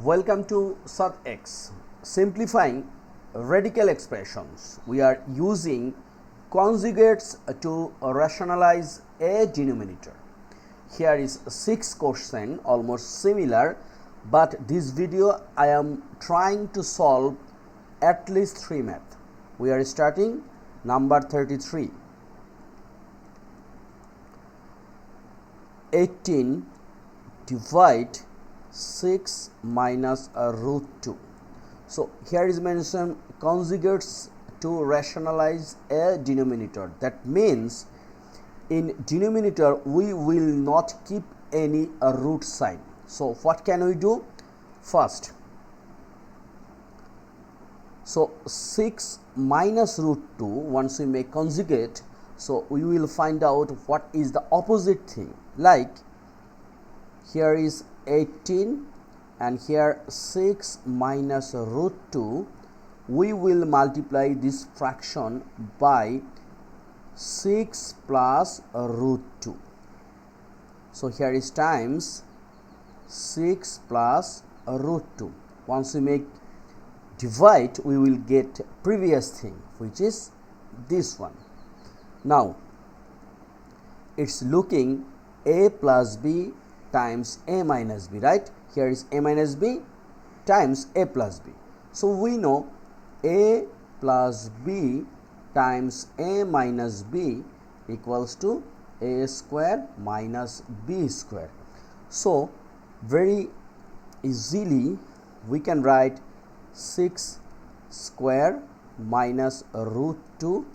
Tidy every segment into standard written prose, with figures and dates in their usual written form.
Welcome to Sat X, simplifying radical expressions. We are using conjugates to rationalize a denominator. Here is 6 question, almost similar, but this video I am trying to solve at least 3 math. We are starting number 33. 18 divide 6 minus root 2. So here is mentioned conjugates to rationalize a denominator. That means in denominator we will not keep any root sign. So what can we do? First, so 6 minus root 2, once we make conjugate, so we will find out what is the opposite thing. Like here is 18 and here 6 minus root 2, we will multiply this fraction by 6 plus root 2. So here is times 6 plus root 2. Once we make divide, we will get previous thing, which is this one. Now it's looking a plus b times a minus b, right? Here is a minus b times a plus b. So we know a plus b times a minus b equals to a square minus b square. So very easily we can write 6 square minus root 2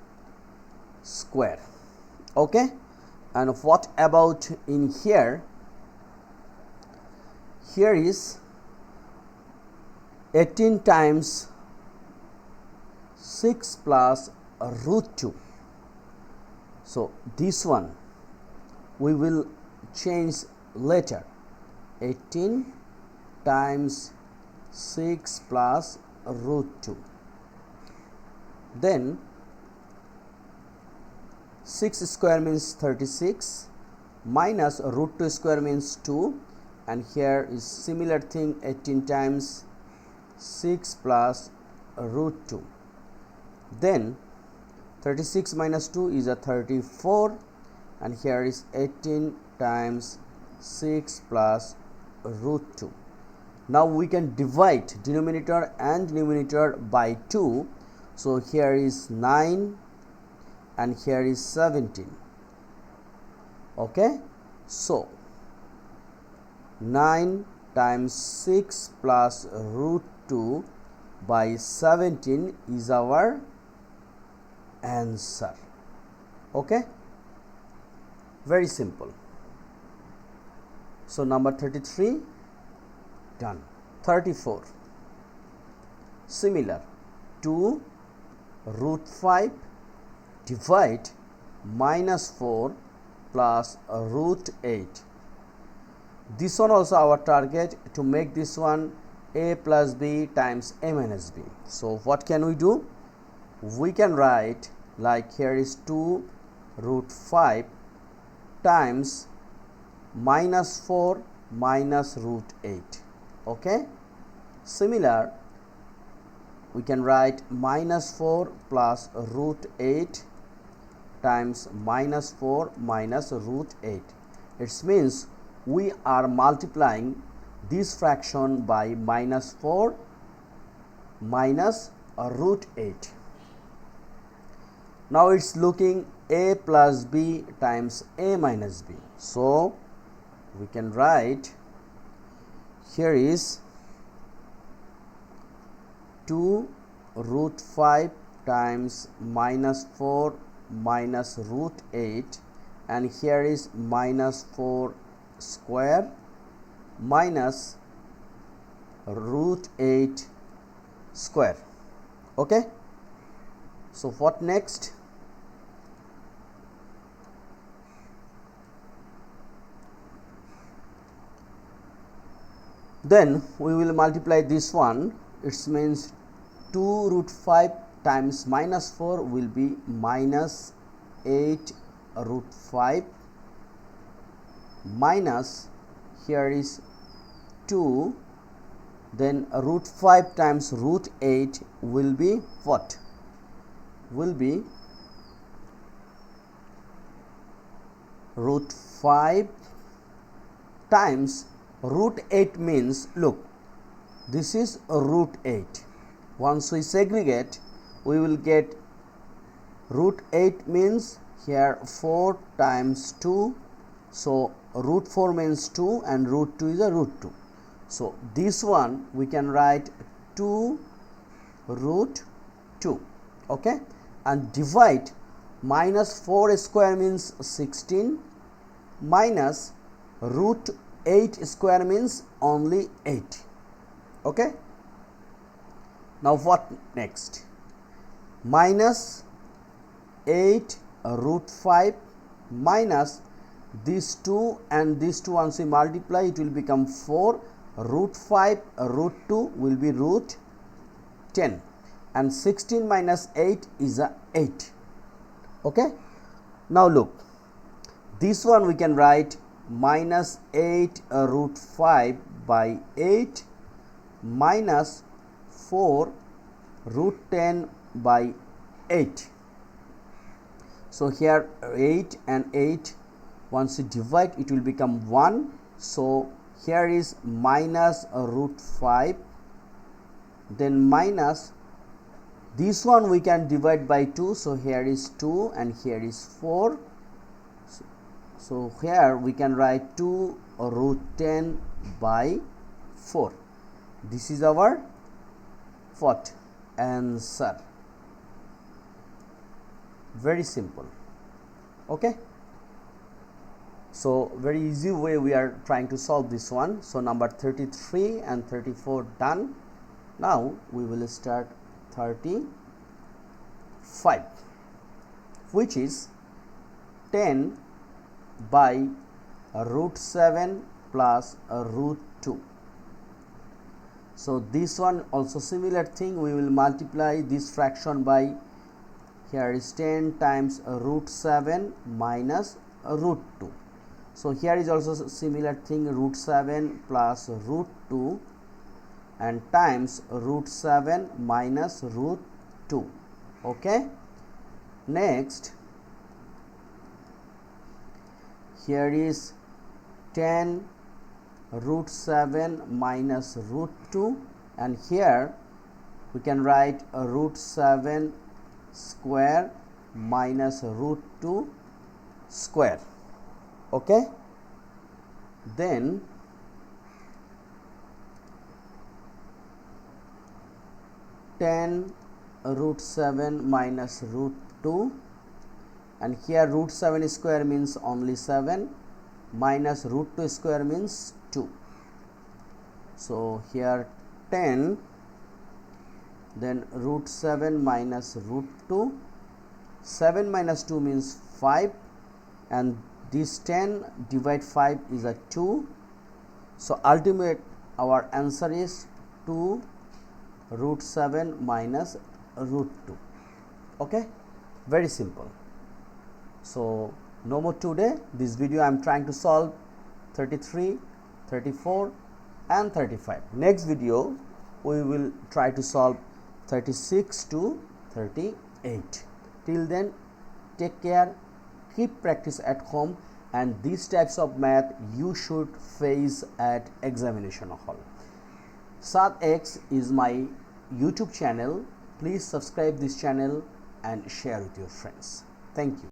square. Okay, and what about in here? Here is 18 times 6 plus root 2. So this one we will change later. 18 times 6 plus root 2. Then 6 square means 36 minus root 2 square means 2, and here is similar thing, 18 times 6 plus root 2. Then 36 minus 2 is a 34, and here is 18 times 6 plus root 2. Now we can divide denominator and numerator by 2. So here is 9 and here is 17. Okay, so 9 times 6 plus root 2 by 17 is our answer. Okay, very simple. So number 33 done. 34, similar, 2 root 5 divide minus 4 plus root 8. This one also our target to make this one a plus b times a minus b. So what can we do? We can write like here is 2 root 5 times minus 4 minus root 8. Okay, similar, we can write minus 4 plus root 8 times minus 4 minus root 8. It means we are multiplying this fraction by minus 4 minus root 8. Now it's looking a plus b times a minus b. So we can write here is 2 root 5 times minus 4 minus root 8, and here is minus 4 square minus root 8 square. Okay, so what next? Then we will multiply this one. It means 2 root 5 times minus 4 will be minus 8 root 5 minus here is 2 then root 5 times root 8 will be what? Will be root 5 times root 8 means, look, this is root 8. Once we segregate, we will get root 8 means here 4 times 2. So root 4 means 2 and root 2 is a root 2. So this one we can write 2 root 2. Okay, and divide minus 4 square means 16 minus root 8 square means only 8. Okay, now what next? Minus 8 root 5 minus these 2 and these 2, once we multiply it will become 4. Root 5 root 2 will be root 10 and 16 minus 8 is a 8. Okay, now look, this one we can write minus 8 root 5 by 8 minus 4 root 10 by 8. So here 8 and 8, once you divide it will become 1. So here is minus root 5, then minus this one we can divide by 2. So here is 2 and here is 4. So here we can write 2 root 10 by 4. This is our what? Answer. Very simple. Okay, so very easy way we are trying to solve this one. So number 33 and 34 done. Now we will start 35, which is 10 by root 7 plus root 2. So this one also similar thing, we will multiply this fraction by, here is 10 times root 7 minus root 2. So here is also similar thing, root 7 plus root 2 and times root 7 minus root 2. Okay, next here is 10 root 7 minus root 2 and here we can write root 7 square minus root 2 square. Okay, then root 7 minus root 2 and here root 7 square means only 7 minus root 2 square means 2. So here 10, then root 7 minus root 2, 7 minus 2 means 5 and this 10 divide 5 is a 2. So ultimate our answer is 2 root 7 minus root 2. Okay, very simple. So no more today. This video I am trying to solve 33, 34 and 35. Next video we will try to solve 36 to 38. Till then, take care, keep practice at home, and these types of math you should face at examination hall. SatX is my YouTube channel. Please subscribe this channel and share with your friends. Thank you.